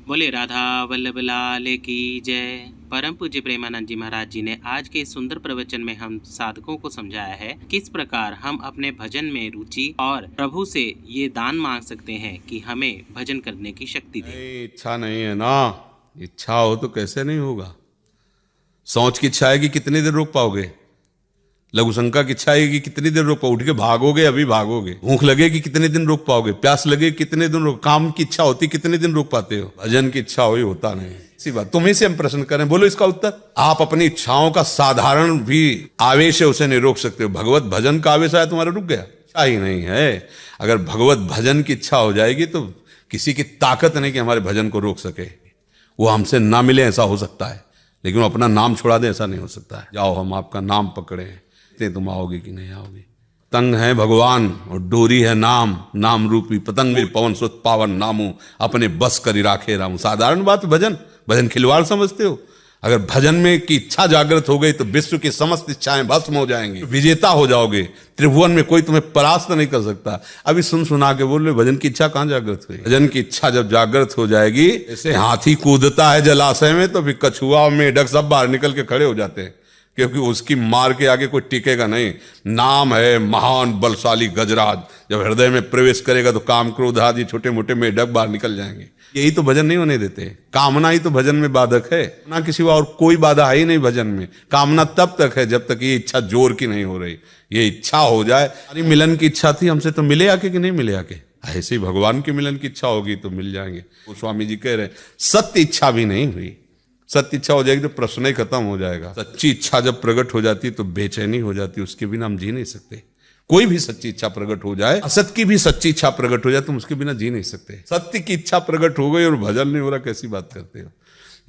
बोले राधा वल्लभ लाल की जय। परम पूज्य प्रेमानंद जी महाराज जी ने आज के इस सुंदर प्रवचन में हम साधकों को समझाया है किस प्रकार हम अपने भजन में रुचि और प्रभु से ये दान मांग सकते हैं कि हमें भजन करने की शक्ति दे। इच्छा नहीं है ना, इच्छा हो तो कैसे नहीं होगा। सोच की इच्छा है कि कितनी देर रोक पाओगे, लघु शंका की इच्छा है कि कितनी देर रोक पाओ, उठ के भागोगे अभी भागोगे। भूख लगे कि कितने दिन रोक पाओगे, प्यास लगे कितने दिन रोक, काम की इच्छा होती कितने दिन रोक पाते हो। भजन की इच्छा हो ही होता नहीं। इसी बात तुम्ही से हम प्रश्न करें, बोलो इसका उत्तर। आप अपनी इच्छाओं का साधारण भी आवेश है उसे नहीं रोक सकते हो। भगवत भजन का आवेश आया तुम्हारा, रुक गया, इच्छा ही नहीं है। अगर भगवत भजन की इच्छा हो जाएगी तो किसी की ताकत नहीं कि हमारे भजन को रोक सके। वो हमसे ना मिले ऐसा हो सकता है, लेकिन वो अपना नाम छोड़ा दे ऐसा नहीं हो सकता है। जाओ हम आपका नाम पकड़े, तुम आओगे कि नहीं आओगे। तंग है भगवान और डोरी है नाम, नाम रूपी पतंग पवन सुत पावन नामू, अपने बस करी राखे रामू। साधारण बात, भजन खिलवाड़ समझते हो। अगर भजन में की इच्छा जागृत हो गई तो विश्व की समस्त इच्छाएं भस्म हो जाएंगी, विजेता हो जाओगे। त्रिभुवन में कोई तुम्हें परास्त नहीं कर सकता। अभी सुना के बोल रहे भजन की इच्छा कहां जागृत हुई। भजन की इच्छा जब जागृत हो जाएगी, ऐसे हाथी कूदता है जलाशय में तो फिर कछुआ मेढक सब बाहर निकल के खड़े हो जाते हैं, क्योंकि उसकी मार के आगे कोई टिकेगा नहीं। नाम है महान बलशाली गजराज, जब हृदय में प्रवेश करेगा तो काम क्रोध आदि छोटे मोटे मेढक बाहर निकल जाएंगे। यही तो भजन नहीं होने देते। कामना ही तो भजन में बाधक है, ना किसी और कोई बाधा है ही नहीं भजन में। कामना तब तक है जब तक ये इच्छा जोर की नहीं हो रही। ये इच्छा हो जाए, अरे मिलन की इच्छा थी हमसे तो मिले आके कि नहीं मिले आके। ऐसे ही भगवान के मिलन की इच्छा होगी तो मिल जाएंगे। वो स्वामी जी कह रहे सत्य इच्छा भी नहीं हुई। सत्य इच्छा हो जाएगी तो प्रश्न ही खत्म हो जाएगा। सच्ची इच्छा जब प्रकट हो जाती है तो बेचैनी हो जाती है, उसके बिना हम जी नहीं सकते। कोई भी सच्ची इच्छा प्रकट हो जाए, असत की भी सच्ची इच्छा प्रकट हो जाए, तुम उसके बिना जी नहीं सकते। सत्य की इच्छा प्रकट हो गई और भजन नहीं हो रहा, कैसी बात करते हो।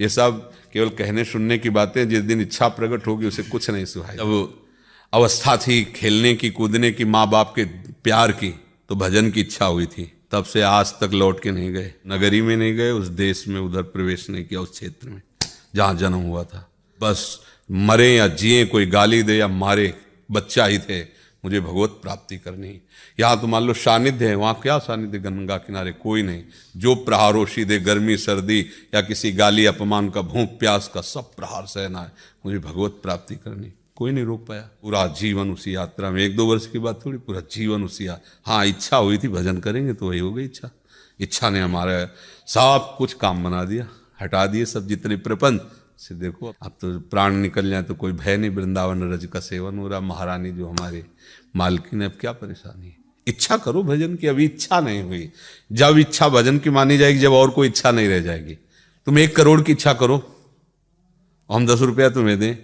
ये सब केवल कहने सुनने की बातें। जिस दिन इच्छा प्रकट होगी उसे कुछ नहीं सुहाई। जब अवस्था थी खेलने की कूदने की, माँ बाप के प्यार की, तो भजन की इच्छा हुई थी। तब से आज तक लौट के नहीं गए, नगरी में नहीं गए, उस देश में उधर प्रवेश नहीं किया, उस क्षेत्र में जहां जन्म हुआ था। बस मरे या जिए, कोई गाली दे या मारे, बच्चा ही थे, मुझे भगवत प्राप्ति करनी। यहाँ तो मान लो सानिध्य है, वहाँ क्या सानिध्य, गंगा किनारे कोई नहीं। जो प्रहारों सीधे गर्मी सर्दी या किसी गाली अपमान का, भूख प्यास का, सब प्रहार सहना है। मुझे भगवत प्राप्ति करनी, कोई नहीं रोक पाया। पूरा जीवन उसी यात्रा में, 1-2 वर्ष की बात थोड़ी, पूरा जीवन उसी। हाँ इच्छा हुई थी भजन करेंगे तो वही हो गई इच्छा। इच्छा ने हमारा सब कुछ काम बना दिया, हटा दिए सब जितने प्रपंच से। देखो अब तो प्राण निकल जाए तो कोई भय नहीं, वृंदावन रज का सेवन हो रहा। महारानी जो हमारे मालकिन, अब क्या परेशानी है। इच्छा करो भजन की, अभी इच्छा नहीं हुई। जब इच्छा भजन की मानी जाएगी, जब और कोई इच्छा नहीं रह जाएगी। तुम 1 करोड़ की इच्छा करो, हम 10 रुपया तुम्हें दें,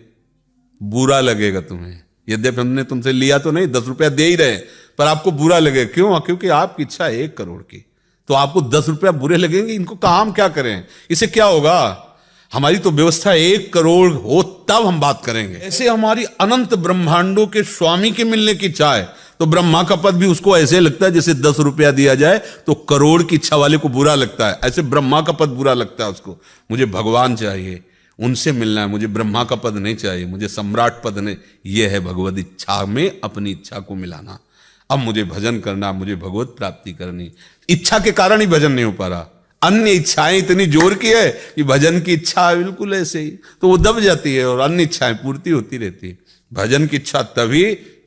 बुरा लगेगा तुम्हें। यद्यपि हमने तुमसे लिया तो नहीं, 10 रुपया दे ही रहे, पर आपको बुरा लगेगा। क्यों? क्योंकि आपकी इच्छा है 1 करोड़ की, तो आपको 10 रुपया बुरे लगेंगे। इनको काम क्या करें, इसे क्या होगा। हमारी तो व्यवस्था 1 करोड़ हो तब हम बात करेंगे। ऐसे हमारी अनंत ब्रह्मांडों के स्वामी के मिलने की इच्छा है, तो ब्रह्मा का पद भी उसको ऐसे लगता है जैसे 10 रुपया दिया जाए तो करोड़ की इच्छा वाले को बुरा लगता है। ऐसे ब्रह्मा का पद बुरा लगता है उसको। मुझे भगवान चाहिए, उनसे मिलना है, मुझे ब्रह्मा का पद नहीं चाहिए, मुझे सम्राट पद नहीं। यह है भगवत इच्छा में अपनी इच्छा को मिलाना। अब मुझे भजन करना, मुझे भगवत प्राप्ति करनी। इच्छा के कारण ही भजन नहीं हो पा रहा। अन्य इच्छाएं इतनी जोर की है कि भजन की इच्छा बिल्कुल ऐसे ही, तो वो दब जाती है और अन्य इच्छाएं पूर्ति होती रहती है। भजन की इच्छा तभी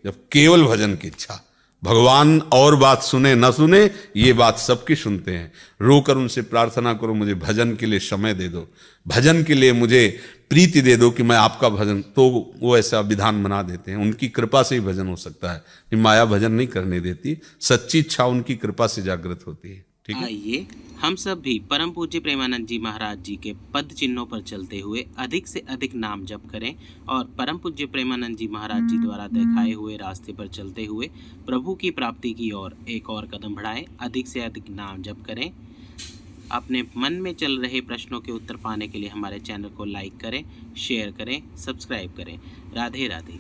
जब केवल भजन की इच्छा। भगवान और बात सुने न सुने, ये बात सबकी सुनते हैं। रोकर उनसे प्रार्थना करो, मुझे भजन के लिए समय दे दो, भजन के लिए मुझे प्रीति दे दो कि मैं आपका भजन, तो वो ऐसा विधान बना देते हैं। उनकी कृपा से ही भजन हो सकता है, माया भजन नहीं करने देती। सच्ची इच्छा उनकी कृपा से जागृत होती है। ठीक है, आइए हम सब भी परम पूज्य प्रेमानंद जी महाराज जी के पद चिन्हों पर चलते हुए अधिक से अधिक नाम जप करें और परम पूज्य प्रेमानंद जी महाराज जी द्वारा दिखाए हुए रास्ते पर चलते हुए प्रभु की प्राप्ति की ओर एक और कदम बढ़ाएं। अधिक से अधिक नाम जप करें। अपने मन में चल रहे प्रश्नों के उत्तर पाने के लिए हमारे चैनल को लाइक करें, शेयर करें, सब्सक्राइब करें। राधे राधे।